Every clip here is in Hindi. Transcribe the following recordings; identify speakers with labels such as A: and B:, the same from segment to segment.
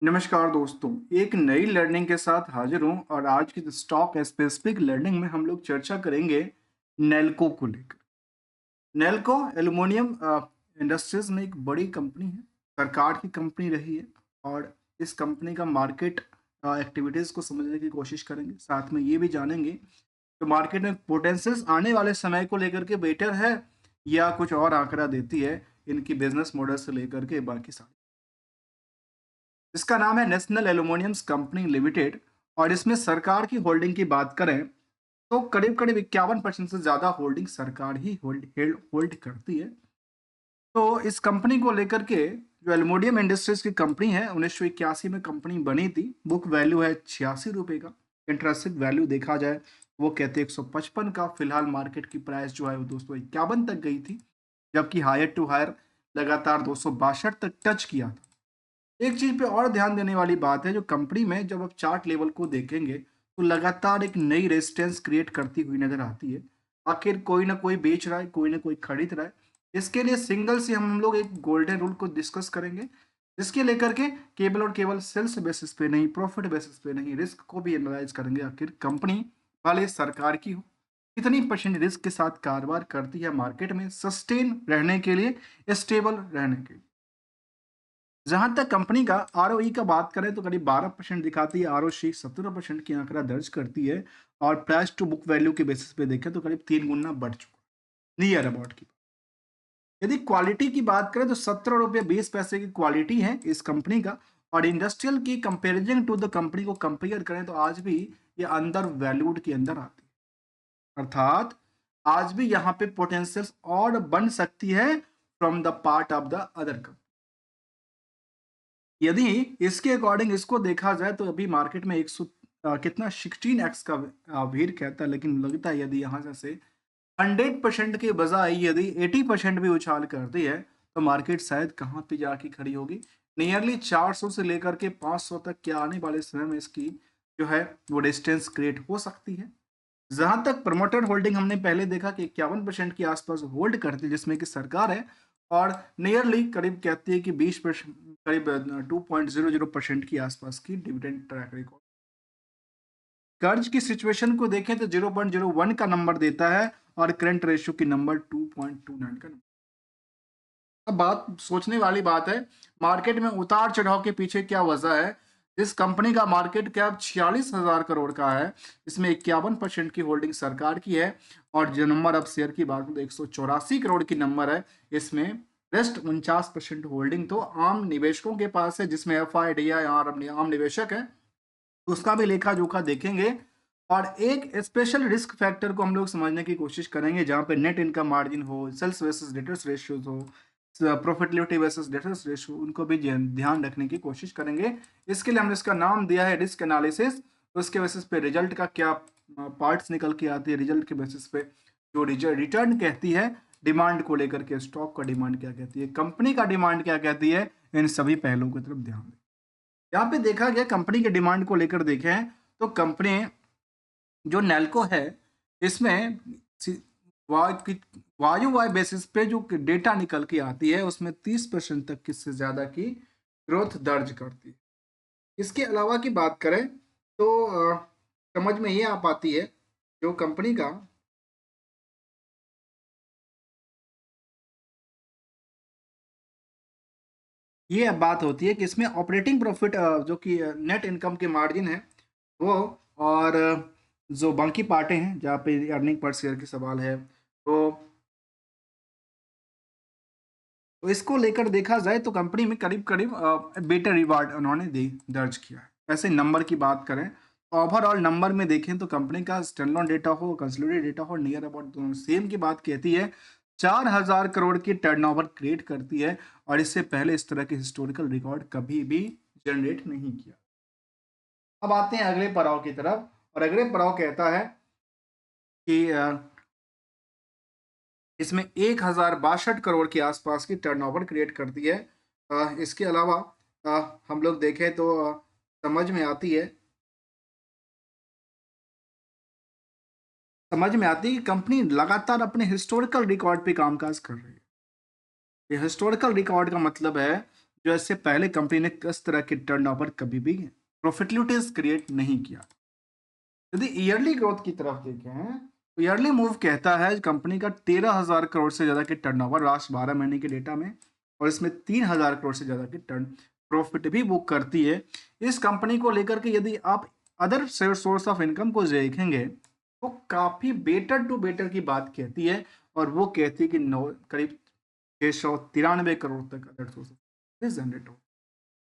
A: नमस्कार दोस्तों, एक नई लर्निंग के साथ हाजिर हूँ और आज की स्टॉक स्पेसिफिक लर्निंग में हम लोग चर्चा करेंगे नेल्को को लेकर। नेल्को एल्युमिनियम इंडस्ट्रीज में एक बड़ी कंपनी है, सरकार की कंपनी रही है और इस कंपनी का मार्केट एक्टिविटीज़ को समझने की कोशिश करेंगे। साथ में ये भी जानेंगे तो मार्केट में पोटेंशियल्स आने वाले समय को लेकर के बेटर है या कुछ और आंकड़ा देती है इनकी बिजनेस मॉडल से लेकर के बाकी सारी। इसका नाम है नेशनल एल्यूमिनियम्स कंपनी लिमिटेड और इसमें सरकार की होल्डिंग की बात करें तो करीब करीब 51% से ज़्यादा होल्डिंग सरकार ही होल्ड करती है। तो इस कंपनी को लेकर के जो एल्युमिनियम इंडस्ट्रीज की कंपनी है 1981 में कंपनी बनी थी। बुक वैल्यू है 86 रुपये का। इंटरेस्टिंग वैल्यू देखा जाए वो कहते हैं 155 का। फिलहाल मार्केट की प्राइस जो है वो 251 तक गई थी, जबकि हायर टू हायर लगातार 262 तक टच किया था। एक चीज पे और ध्यान देने वाली बात है, जो कंपनी में जब आप चार्ट लेवल को देखेंगे तो लगातार एक नई रेजिस्टेंस क्रिएट करती हुई नजर आती है। आखिर कोई ना कोई बेच रहा है, कोई ना कोई खरीद रहा है। इसके लिए सिंगल से हम लोग एक गोल्डन रूल को डिस्कस करेंगे, जिसके लेकर के केवल और केवल सेल्स बेसिस पे नहीं, प्रॉफिट बेसिस पे नहीं, रिस्क को भी एनालाइज करेंगे। आखिर कंपनी भले सरकार की हो, कितनी परसेंट रिस्क के साथ कारोबार करती है मार्केट में सस्टेन रहने के लिए, स्टेबल रहने के लिए। जहां तक कंपनी का आरओई का बात करें तो करीब 12% दिखाती है, आरओसी 17% की आंकड़ा दर्ज करती है और प्राइस टू बुक वैल्यू के बेसिस पे देखें तो करीब 3 गुना बढ़ चुका है नियर अबाउट की। यदि क्वालिटी की बात करें तो 17 रुपये 20 पैसे की क्वालिटी है इस कंपनी का। और इंडस्ट्रियल की कंपेरिजन टू द कंपनी को कंपेयर करें तो आज भी ये अंडर वैल्यूड के अंदर आती है, अर्थात आज भी यहाँ पे पोटेंशियल और बन सकती है from the part of the other company. यदि इसके अकॉर्डिंग इसको देखा जाए तो अभी मार्केट में 100 कितना 16x का भीड़ कहता है, लेकिन लगता है यदि यहाँ से 100% के बजाय यदि 80% भी उछाल करती है तो मार्केट शायद कहाँ पे जाके खड़ी होगी, नियरली 400 से लेकर के 500 तक के आने वाले समय में इसकी जो है वो डिस्टेंस क्रिएट हो सकती है। जहां तक प्रमोटर होल्डिंग हमने पहले देखा कि 51% के आसपास होल्ड करती है जिसमें कि सरकार है, और नियरली करीब कहती है कि 20% करीब 2.00% के आसपास की डिविडेंड ट्रैक रिकॉर्ड। कर्ज की सिचुएशन को देखें तो 0.01 का नंबर देता है और करंट रेशियो की नंबर 2.29 का नंबर। अब बात सोचने वाली बात है, मार्केट में उतार चढ़ाव के पीछे क्या वजह है। इस कंपनी का मार्केट कैप 46,000 करोड़ का है, इसमें 51% की होल्डिंग सरकार की है और जो नंबर ऑफ शेयर की बात करें तो 184 करोड़ की नंबर है। इसमें रेस्ट 49% होल्डिंग तो आम निवेशकों के पास है, जिसमें एफ आई डी आई आम निवेशक है, उसका भी लेखा जोखा देखेंगे। और एक स्पेशल रिस्क फैक्टर को हम लोग समझने की कोशिश करेंगे, जहां पे नेट इनकम मार्जिन हो, सेल्स वर्सेस डेटर्स रेशियोज हो, प्रॉफिटेबिलिटी वर्सेस डेटर्स रेशियो, उनको भी ध्यान रखने की कोशिश करेंगे। इसके लिए हमने इसका नाम दिया है रिस्क एनालिसिस। उसके बेसिस पे रिजल्ट का क्या पार्ट्स निकल के आती है, रिजल्ट के बेसिस पे जो रिटर्न कहती है, डिमांड को लेकर के स्टॉक का डिमांड क्या कहती है, कंपनी का डिमांड क्या कहती है, इन सभी पहलुओं की तरफ ध्यान दें। यहाँ पे देखा गया कंपनी के डिमांड को लेकर देखें तो कंपनी जो नेल्को है इसमें सी- वायु वाय बेसिस पे जो डेटा निकल के आती है उसमें 30% तक की से ज्यादा की ग्रोथ दर्ज करती है। इसके अलावा की बात करें तो समझ में ये आ पाती है जो कंपनी का ये अब बात होती है कि इसमें ऑपरेटिंग प्रॉफिट जो कि नेट इनकम के मार्जिन है वो, और जो बाकी पार्टें हैं जहाँ पे अर्निंग पर शेयर की सवाल है, तो इसको लेकर देखा जाए तो कंपनी में करीब करीब बेटर रिवार्ड उन्होंने दर्ज किया है। ऐसे नंबर की बात करें तो ओवरऑल नंबर में देखें तो कंपनी का स्टैंडअलोन डेटा हो, कंसोलिडेटेड डेटा हो, नियर अबाउट दोनों सेम की बात कहती है। 4,000 करोड़ की टर्नओवर क्रिएट करती है और इससे पहले इस तरह के हिस्टोरिकल रिकॉर्ड कभी भी जनरेट नहीं किया। अब आते हैं अगले पड़ाव की तरफ, और अगले पड़ाव कहता है कि इसमें 1,062 करोड़ के आसपास की टर्नओवर क्रिएट करती है। इसके अलावा हम लोग देखें तो समझ में आती है समझ में आती है कि कंपनी लगातार अपने हिस्टोरिकल रिकॉर्ड पे कामकाज कर रही है। ये हिस्टोरिकल रिकॉर्ड का मतलब है जो इससे पहले कंपनी ने इस तरह के टर्नओवर कभी भी प्रॉफिटेबिलिटीज क्रिएट नहीं किया। यदि ईयरली ग्रोथ की तरफ देखें तो ईयरली मूव कहता है कंपनी का 13,000 करोड़ से ज्यादा के टर्नओवर लास्ट 12 महीने के डेटा में, और इसमें 3,000 करोड़ से ज्यादा की टर्न प्रॉफिट भी बुक करती है। इस कंपनी को लेकर के यदि आप अदर सोर्स ऑफ इनकम को देखेंगे तो काफी बेटर टू बेटर की बात कहती है, और वो कहती है कि करीब 693 करोड़ तक अदर सोर्स जनरेट हो।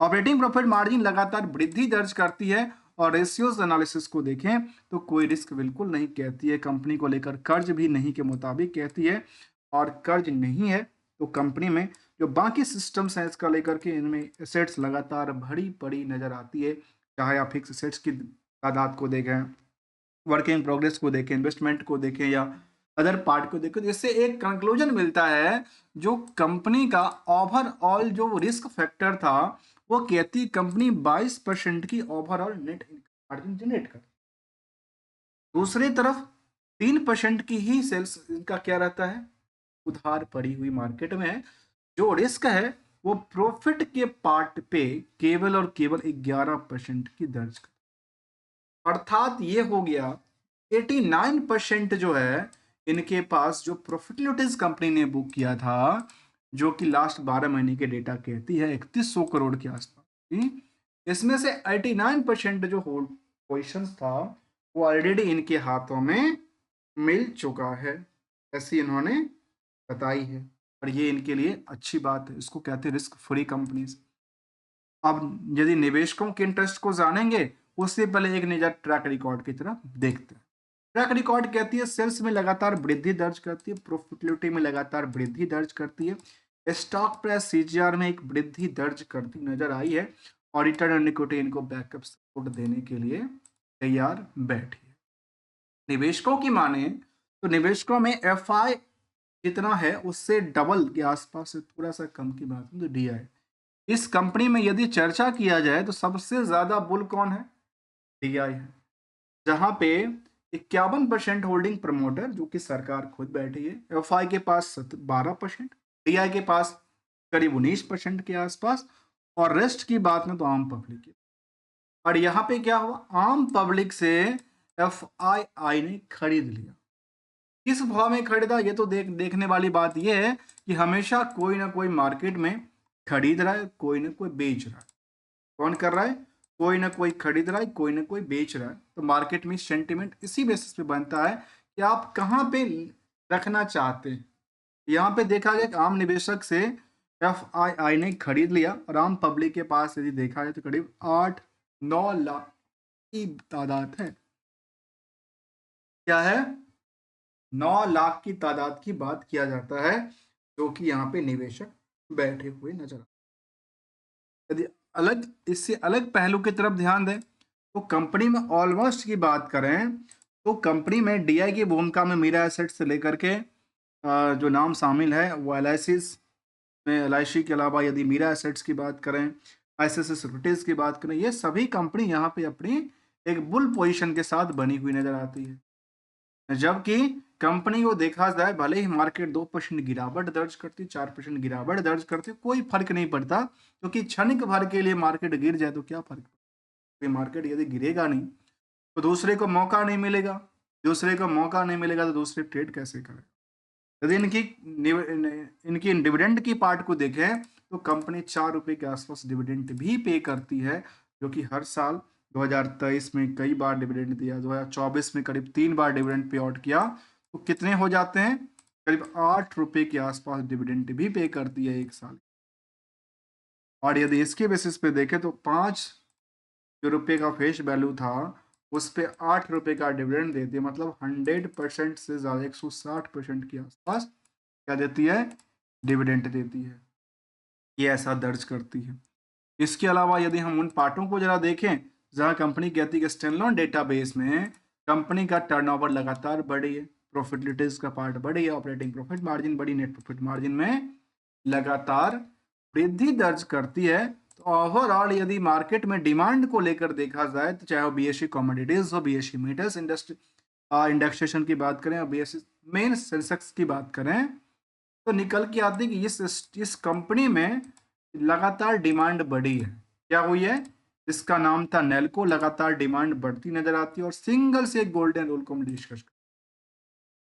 A: ऑपरेटिंग प्रॉफिट मार्जिन लगातार वृद्धि दर्ज करती है, और रेशियोज एनालिसिस को देखें तो कोई रिस्क बिल्कुल नहीं कहती है। कंपनी को लेकर कर्ज भी नहीं के मुताबिक कहती है, और कर्ज नहीं है तो कंपनी में जो बाकी सिस्टम्स हैं इसका लेकर के इनमें एसेट्स लगातार भरी पड़ी नजर आती है। चाहे आप फिक्स एसेट्स की तादाद को देखें, वर्किंग प्रोग्रेस को देखें, इन्वेस्टमेंट को देखें, या अदर पार्ट को देखें, तो इससे एक कंक्लूजन मिलता है जो कंपनी का ओवरऑल जो रिस्क फैक्टर था वो कहती कंपनी 22% की ओवरऑल नेट मार्जिन जनरेट कर, दूसरी तरफ 3% की ही सेल्स इनका क्या रहता है, उधार पड़ी हुई मार्केट में। जो रिस्क है वो प्रॉफिट के पार्ट पे केवल और केवल 11% की दर्ज कर, अर्थात ये हो गया 89% जो है इनके पास जो प्रॉफिटेबिलिटीज कंपनी ने बुक किया था, जो कि लास्ट 12 महीने के डेटा कहती है 3100 करोड़ के आसपास थी, इसमें से 89% जो होल्ड पोजिशन था वो ऑलरेडी इनके हाथों में मिल चुका है, ऐसी इन्होंने बताई है। और ये इनके लिए अच्छी बात है, इसको कहते हैं रिस्क फ्री कंपनीज। अब यदि निवेशकों के इंटरेस्ट को जानेंगे उससे पहले एक नजर ट्रैक रिकॉर्ड की तरफ देखते हैं। ट्रैक रिकॉर्ड कहती है सेल्स में लगातार वृद्धि दर्ज करती है, प्रॉफिटेबिलिटी में लगातार वृद्धि दर्ज करती है, स्टॉक प्राइस सीजीआर में एक वृद्धि दर्ज करती नजर आई है, और रिटर्न ऑन इक्विटी इनको बैकअप सपोर्ट देने के लिए तैयार बैठी है। निवेशकों की माने तो निवेशकों में एफआई जितना है उससे डबल के आसपास से थोड़ा सा कम की बात है तो डीआई। इस कंपनी में यदि चर्चा किया जाए तो सबसे ज्यादा बुल कौन है, डीआई है, जहां पे 51% होल्डिंग प्रमोटर जो कि सरकार खुद बैठी है, एफआई के पास 12%, डीआई के पास करीब 19% के आसपास, और रेस्ट की बात में तो आम पब्लिक है। और यहाँ पे क्या हुआ, आम पब्लिक से एफआईआई ने खरीद लिया। किस भाव में खरीदा ये तो देखने वाली बात यह है कि हमेशा कोई ना कोई मार्केट में खरीद रहा है, कोई ना कोई बेच रहा है। कौन कर रहा है, कोई ना कोई खरीद रहा है, कोई ना कोई बेच रहा है। तो मार्केट में सेंटिमेंट इसी बेसिस पे बनता है कि आप कहाँ पे रखना चाहते हैं। यहाँ पे देखा गया कि आम निवेशक से एफआईआई ने खरीद लिया, और आम पब्लिक के पास यदि देखा जाए तो करीब 8-9 लाख की तादाद है। क्या है, 9 लाख की तादाद की बात किया जाता है जो कि यहाँ पे निवेशक बैठे हुए नजर आते। यदि अलग इससे अलग पहलू की तरफ ध्यान दें तो कंपनी में ऑलमोस्ट की बात करें तो कंपनी में डीआई की भूमिका में मीरा एसेट से लेकर के जो नाम शामिल है वो एलआईसीज में, एलआईसी के अलावा यदि मीरा एसेट्स की बात करें, आईसीआईसीआई सिक्योरिटीज की बात करें, ये सभी कंपनी यहाँ पे अपनी एक बुल पोजीशन के साथ बनी हुई नजर आती है। जबकि कंपनी को देखा जाए भले ही मार्केट 2% गिरावट दर्ज करती, 4% गिरावट दर्ज करती, कोई फर्क नहीं पड़ता, क्योंकि क्षणिक भर के लिए मार्केट गिर जाए तो क्या फर्क पड़ता, मार्केट यदि गिरेगा नहीं तो दूसरे को मौका नहीं मिलेगा, दूसरे को मौका नहीं मिलेगा तो दूसरे ट्रेड कैसे करेगा। यदि इनकी डिविडेंड की पार्ट को देखें तो कंपनी 4 रुपए के आसपास डिविडेंड भी पे करती है, जो कि हर साल 2023 में कई बार डिविडेंड दिया, 2024 में करीब 3 बार डिविडेंड पे आउट किया, तो कितने हो जाते हैं, करीब 8 रुपए के आसपास डिविडेंड भी पे करती है एक साल। और यदि इसके बेसिस पे देखें तो 5 जो रुपए का फेस वैल्यू था उस पे 8 रुपए का डिविडेंड देती है, मतलब 100% से ज्यादा 160% के आसपास क्या देती है, डिविडेंड देती है। ये ऐसा दर्ज करती है। इसके अलावा यदि हम उन पार्टों को जरा देखें जहां कंपनी कहती है कि स्टैंडअलोन डेटाबेस में कंपनी का टर्नओवर लगातार बढ़ी है, प्रॉफिटेबिलिटीज का पार्ट बढ़ी है, ऑपरेटिंग प्रॉफिट मार्जिन बढ़ी, नेट प्रॉफिट मार्जिन में लगातार वृद्धि दर्ज करती है। तो ओवरऑल यदि मार्केट में डिमांड को लेकर देखा जाए तो चाहे वो बीएसई कमोडिटीज हो, बीएसई मेटल्स इंडस्ट्री इंडेक्सेशन की बात करें, और बीएसई मेन सेंसेक्स की बात करें, तो निकल के आती है कि इस कंपनी में लगातार डिमांड बढ़ी है। क्या हुई है? इसका नाम था नेल्को। लगातार डिमांड बढ़ती नजर आती है और सिंगल से एक गोल्डन रूल को हम डिस्कस करें।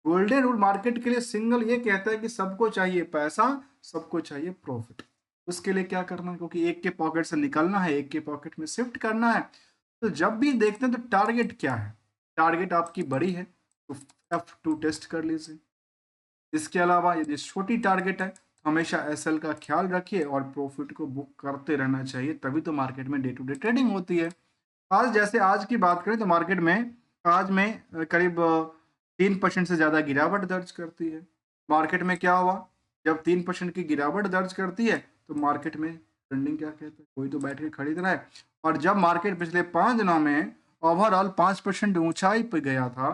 A: गोल्डन रूल मार्केट के लिए सिंगल ये कहता है कि सबको चाहिए पैसा, सबको चाहिए प्रॉफिट। उसके लिए क्या करना है? क्योंकि एक के पॉकेट से निकलना है, एक के पॉकेट में शिफ्ट करना है। तो जब भी देखते हैं तो टारगेट क्या है? टारगेट आपकी बड़ी है तो F2 टेस्ट कर लीजिए। इसके अलावा यदि छोटी टारगेट है तो हमेशा एसएल का ख्याल रखिए और प्रॉफिट को बुक करते रहना चाहिए, तभी तो मार्केट में डे टू डे ट्रेडिंग होती है। आज की बात करें तो मार्केट में आज में करीब 3% से ज़्यादा गिरावट दर्ज करती है। मार्केट में क्या हुआ? जब 3% की गिरावट दर्ज करती है तो मार्केट में ट्रेंडिंग क्या कहता है? कोई तो बैठ के खरीद रहा है। और जब मार्केट पिछले 5 दिनों में ओवरऑल 5% ऊंचाई पे गया था,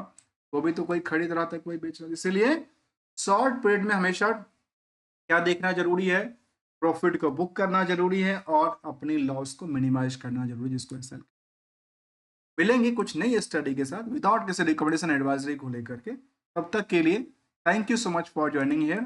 A: तो भी तो कोई खरीद रहा था, कोई बेच रहा था। इसीलिए शॉर्ट पीरियड में हमेशा क्या देखना जरूरी है? प्रॉफिट को बुक करना जरूरी है और अपनी लॉस को मिनिमाइज करना जरूरी है, जिसको एक्सेल। मिलेंगे कुछ नई स्टडी के साथ विदाउट किसी रिकमेंडेशन एडवाइजरी को लेकर के। तब तक के लिए thank you so much for joining here.